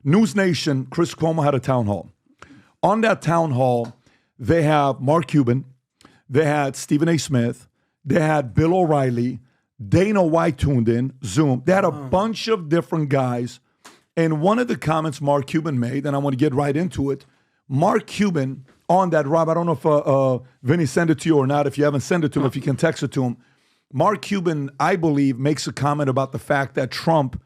News Nation, Chris Cuomo had a town hall. On that town hall, they have Mark Cuban, they had Stephen A. Smith, they had Bill O'Reilly, Dana White tuned in, Zoom. They had a bunch of different guys. And one of the comments Mark Cuban made, and I want to get right into it, Mark Cuban on that, Rob, I don't know if Vinny sent it to you or not. If you haven't sent it to him, if you can text it to him. Mark Cuban, I believe, makes a comment about the fact that Trump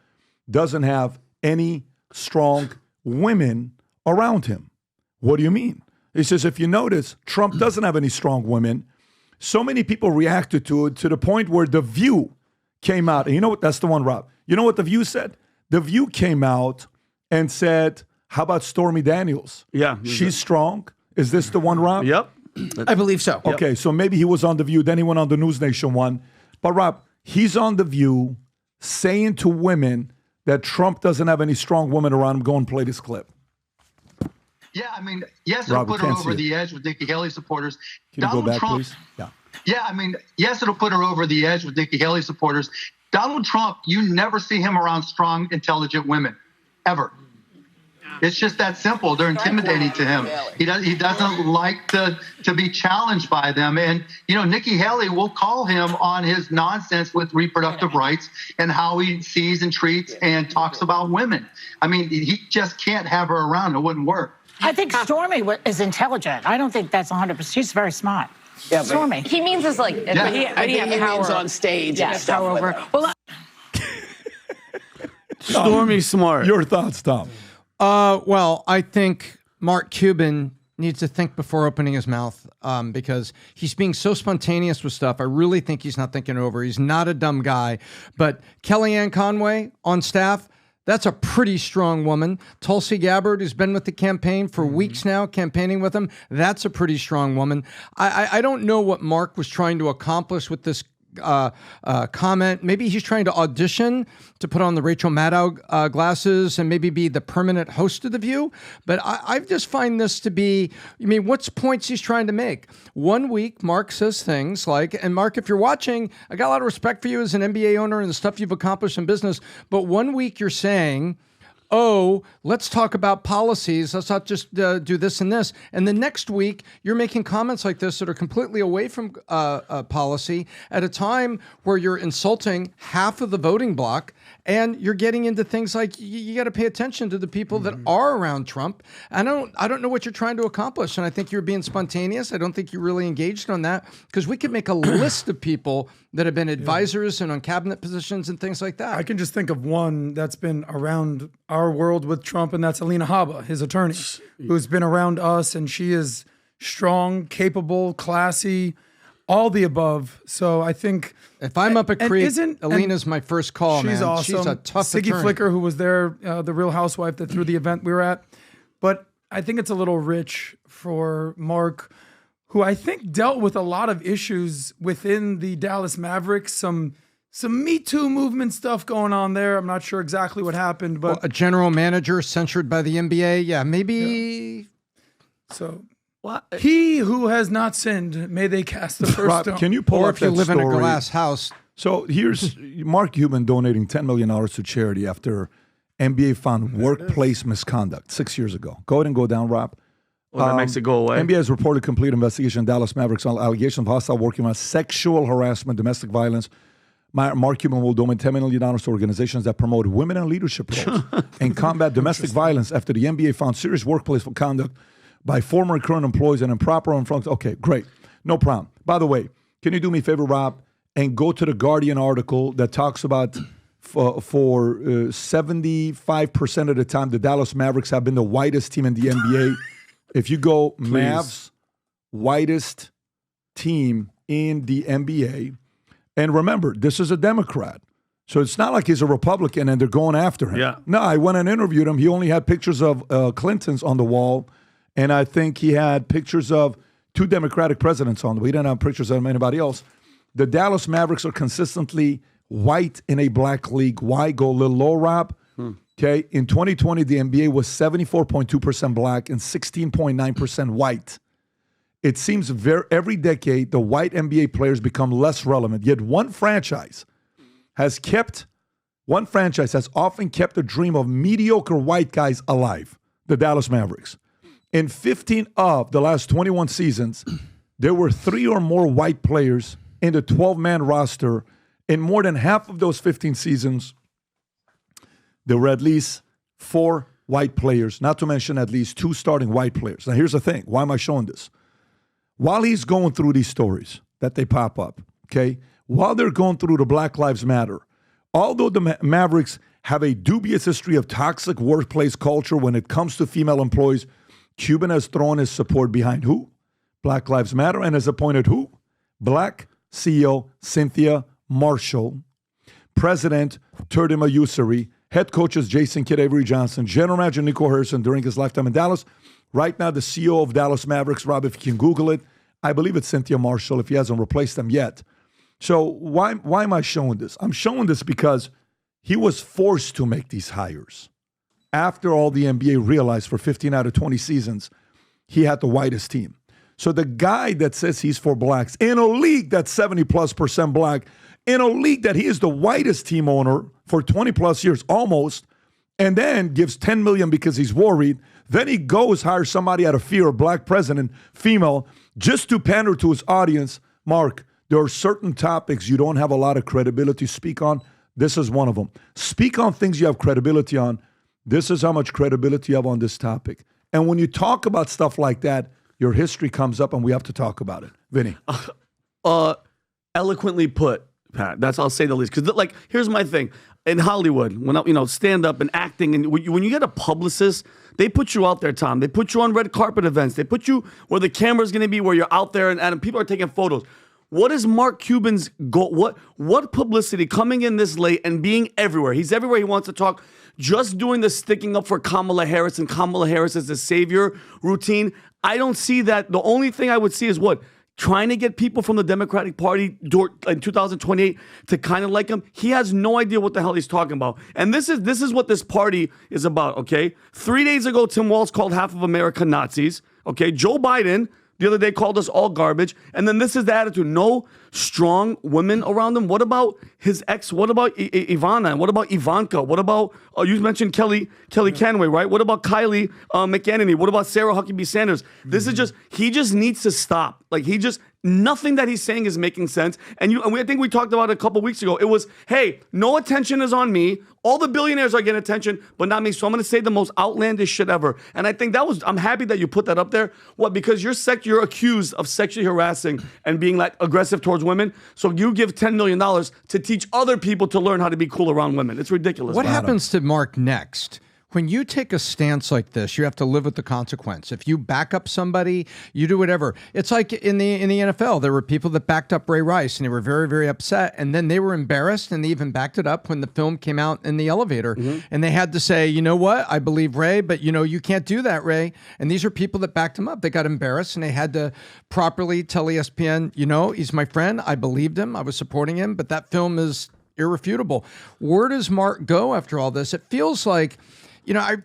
doesn't have any strong women around him. What do you mean? He says, if you notice, Trump doesn't have any strong women. So many people reacted to it to the point where The View came out. And you know what? That's the one, Rob. You know what The View said? The View came out and said, how about Stormy Daniels? Yeah. She's strong. Is this the one, Rob? Yep. I believe so. Okay, so maybe he was on The View, then he went on the News Nation one. But Rob, he's on The View saying to women that Trump doesn't have any strong women around him. Go and play this clip. Yeah, I mean, yes, it'll put her over the edge with Nikki Haley supporters. Can you go back, please? Yeah, I mean, yes, it'll put her over the edge with Nikki Haley supporters. Donald Trump, you never see him around strong, intelligent women, ever. It's just that simple. They're intimidating to him. He doesn't like to be challenged by them. And, you know, Nikki Haley will call him on his nonsense with reproductive rights and how he sees and treats and talks about women. I mean, he just can't have her around. It wouldn't work. I think Stormy is intelligent. I don't think that's 100%. She's very smart. Yeah, Stormy. He means it's like, Yeah. but he means on stage and stuff power with over. her. Well, Stormy smart. Your thoughts, Tom? Well, I think Mark Cuban needs to think before opening his mouth because he's being so spontaneous with stuff. I really think he's not thinking it over. He's not a dumb guy. But Kellyanne Conway on staff, that's a pretty strong woman. Tulsi Gabbard, who's been with the campaign for weeks now, campaigning with him, that's a pretty strong woman. I don't know what Mark was trying to accomplish with this comment. Maybe he's trying to audition to put on the Rachel Maddow glasses and maybe be the permanent host of The View. But I just find this to be, I mean, what's points he's trying to make? 1 week, Mark says things like, and Mark, if you're watching, I got a lot of respect for you as an NBA owner and the stuff you've accomplished in business. But 1 week you're saying, oh, let's talk about policies. Let's not just do this and this. And the next week, you're making comments like this that are completely away from policy at a time where you're insulting half of the voting bloc, and you're getting into things like you got to pay attention to the people that are around Trump. I don't know what you're trying to accomplish, and I think you're being spontaneous. I don't think you're really engaged on that because we could make a list of people that have been advisors and on cabinet positions and things like that. I can just think of one that's been around our world with Trump, and that's Alina Habba, his attorney, who's been around us, and she is strong, capable, classy, all the above. So I think if I'm up at Creek, Alina's my first call. She's man. awesome. She's a tough Siggy attorney. Flicker, who was there, the Real Housewife that threw the event we were at. But I think it's a little rich for Mark, who I think dealt with a lot of issues within the Dallas Mavericks, some Me Too movement stuff going on there. I'm not sure exactly what happened, but a general manager censured by the NBA. Yeah, maybe. Yeah. So he who has not sinned, may they cast the first stone. Can you pull or up if you that live in a story? glass house. So here's Mark Cuban donating $10 million to charity after NBA found workplace misconduct 6 years ago. Go ahead and go down, Rob. Well, that makes it go away. NBA has reported complete investigation in Dallas Mavericks on allegations of hostile work environment, sexual harassment, domestic violence. Mark Cuban will donate $10 million to organizations that promote women in leadership roles and combat domestic violence after the NBA found serious workplace conduct by former and current employees and improper influence. Okay, great. No problem. By the way, can you do me a favor, Rob, and go to the Guardian article that talks about for 75% of the time, the Dallas Mavericks have been the whitest team in the NBA. If you go Mavs, whitest team in the NBA. And remember, this is a Democrat. So it's not like he's a Republican and they're going after him. Yeah. No, I went and interviewed him. He only had pictures of Clinton's on the wall. And I think he had pictures of two Democratic presidents on the wall. He didn't have pictures of anybody else. The Dallas Mavericks are consistently white in a black league. Why? Go a little low, Rob. Okay. In 2020, the NBA was 74.2% black and 16.9% white. It seems every decade, the white NBA players become less relevant. Yet one franchise has kept one franchise has often kept the dream of mediocre white guys alive, the Dallas Mavericks. In 15 of the last 21 seasons, there were 3 or more white players in the 12-man roster. In more than half of those 15 seasons, there were at least 4 white players, not to mention at least 2 starting white players. Now, here's the thing. Why am I showing this? While he's going through these stories that they pop up, okay, while they're going through the Black Lives Matter, although the Mavericks have a dubious history of toxic workplace culture when it comes to female employees, Cuban has thrown his support behind who? Black Lives Matter, and has appointed who? Black CEO Cynthia Marshall, President Turdima Usuri, head coaches Jason Kidd, Avery Johnson, General Manager Nico Harrison during his lifetime in Dallas. Right now, the CEO of Dallas Mavericks, Rob, if you can Google it, I believe it's Cynthia Marshall if he hasn't replaced them yet. So why am I showing this? I'm showing this because he was forced to make these hires. After all, the NBA realized for 15 out of 20 seasons, he had the whitest team. So the guy that says he's for blacks in a league that's 70+% black, in a league that he is the whitest team owner for 20 plus years almost, and then gives $10 million because he's worried, then he goes hire somebody out of fear, a black president, female, just to pander to his audience. Mark, there are certain topics you don't have a lot of credibility to speak on. This is one of them. Speak on things you have credibility on. This is how much credibility you have on this topic. And when you talk about stuff like that, your history comes up and we have to talk about it. Vinny. Eloquently put, Pat. I'll say the least. Because, like, here's my thing. In Hollywood, when stand up and acting, and when you get a publicist, they put you out there, Tom. They put you on red carpet events. They put you where the camera's going to be, where you're out there, and people are taking photos. What is Mark Cuban's goal? What publicity coming in this late and being everywhere? He's everywhere he wants to talk. Just doing the sticking up for Kamala Harris and Kamala Harris as the savior routine. I don't see that. The only thing I would see is what? Trying to get people from the Democratic Party in 2028 to kind of like him. He has no idea what the hell he's talking about. And this is what this party is about, okay? 3 days ago, Tim Walz called half of America Nazis, okay? Joe Biden the other day called us all garbage. And then this is the attitude. No strong women around him. What about his ex? What about Ivana? What about Ivanka? What about, you mentioned Kelly Canway, right? What about Kylie McEnany? What about Sarah Huckabee Sanders? This is just, he just needs to stop. Like, nothing that he's saying is making sense. And I think we talked about it a couple weeks ago. It was, hey, no attention is on me. All the billionaires are getting attention, but not me. So I'm going to say the most outlandish shit ever. And I think I'm happy that you put that up there. What? Because you're accused of sexually harassing and being like aggressive towards women. So you give $10 million to teach other people to learn how to be cool around women. It's ridiculous. What happens to Mark next? When you take a stance like this, you have to live with the consequence. If you back up somebody, you do whatever. It's like in the NFL, there were people that backed up Ray Rice, and they were very, very upset, and then they were embarrassed, and they even backed it up when the film came out in the elevator, and they had to say, you know what, I believe Ray, but you can't do that, Ray. And these are people that backed him up. They got embarrassed, and they had to properly tell ESPN, he's my friend. I believed him. I was supporting him, but that film is irrefutable. Where does Mark go after all this? It feels like, I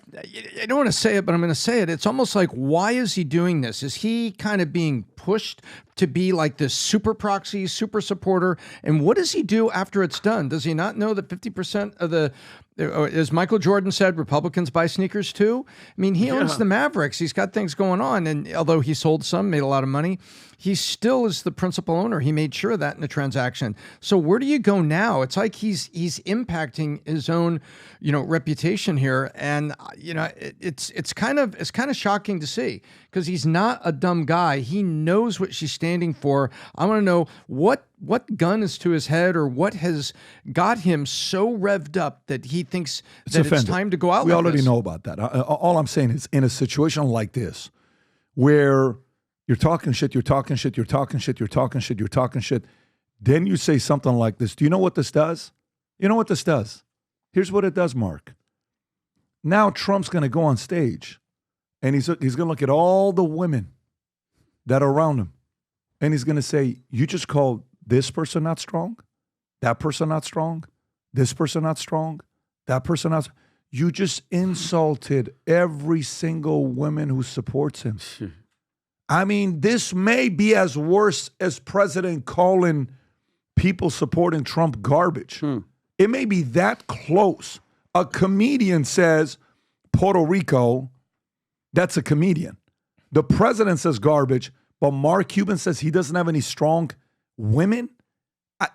don't want to say it, but I'm going to say it. It's almost like, why is he doing this? Is he kind of being pushed to be like this super proxy, super supporter? And what does he do after it's done? Does he not know that 50% of as Michael Jordan said, Republicans buy sneakers too? I mean, he owns the Mavericks. He's got things going on. And although he sold some, made a lot of money, he still is the principal owner. He made sure of that in the transaction. So where do you go now? It's like he's impacting his own, reputation here. And, it's kind of shocking to see, because he's not a dumb guy. He knows what she's standing for. I want to know what gun is to his head, or what has got him so revved up that he thinks it's time to go out. We already know about that. All I'm saying is, in a situation like this, where you're talking shit, then you say something like this. Do you know what this does? You know what this does? Here's what it does, Mark. Now Trump's going to go on stage, and he's going to look at all the women that are around him, and he's going to say, you just called this person not strong, that person not strong, this person not strong, that person not strong. You just insulted every single woman who supports him. I mean, this may be as worse as President calling people supporting Trump garbage. It may be that close. A comedian says Puerto Rico, that's a comedian. The president says garbage, but Mark Cuban says he doesn't have any strong women.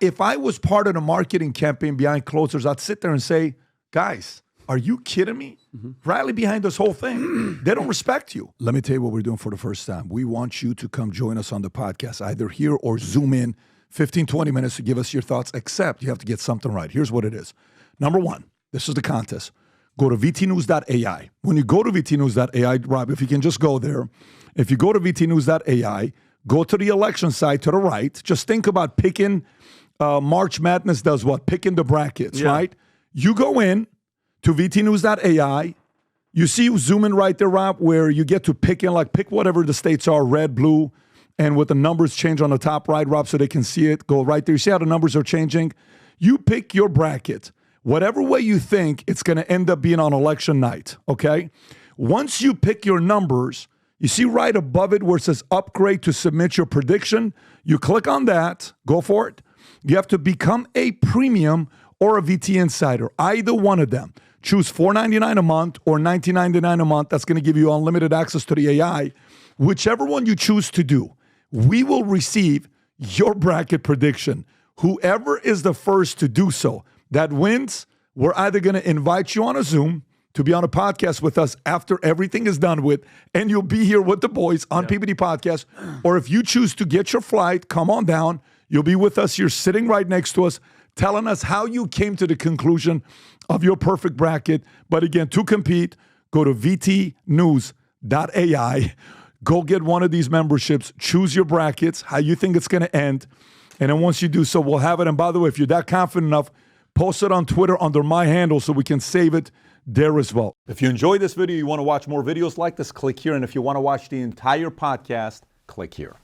If I was part of the marketing campaign behind closers, I'd sit there and say, guys, are you kidding me? Rally behind this whole thing. They don't respect you. Let me tell you what we're doing for the first time. We want you to come join us on the podcast, either here or Zoom in 15, 20 minutes to give us your thoughts, except you have to get something right. Here's what it is. Number one, this is the contest. Go to vtnews.ai. When you go to vtnews.ai, Rob, if you can just go there. If you go to vtnews.ai, go to the election side to the right. Just think about picking, March Madness does what? Picking the brackets, right? You go in to vtnews.ai. You see zoom in right there, Rob, where you get to pick whatever the states are, red, blue, and with the numbers change on the top right, Rob, so they can see it. Go right there. You see how the numbers are changing? You pick your bracket. Whatever way you think it's going to end up being on election night, okay? Once you pick your numbers, you see right above it where it says upgrade to submit your prediction. You click on that. Go for it. You have to become a premium or a VT Insider, either one of them. Choose $4.99 a month or $19.99 a month. That's going to give you unlimited access to the AI. Whichever one you choose to do, we will receive your bracket prediction. Whoever is the first to do so, that wins. We're either going to invite you on a Zoom to be on a podcast with us after everything is done with, and you'll be here with the boys on PBD Podcast. Or if you choose to get your flight, come on down. You'll be with us. You're sitting right next to us, telling us how you came to the conclusion of your perfect bracket. But again, to compete, go to vtnews.ai. Go get one of these memberships. Choose your brackets, how you think it's going to end. And then once you do so, we'll have it. And by the way, if you're that confident enough, post it on Twitter under my handle so we can save it there as well. If you enjoyed this video, you want to watch more videos like this, click here. And if you want to watch the entire podcast, click here.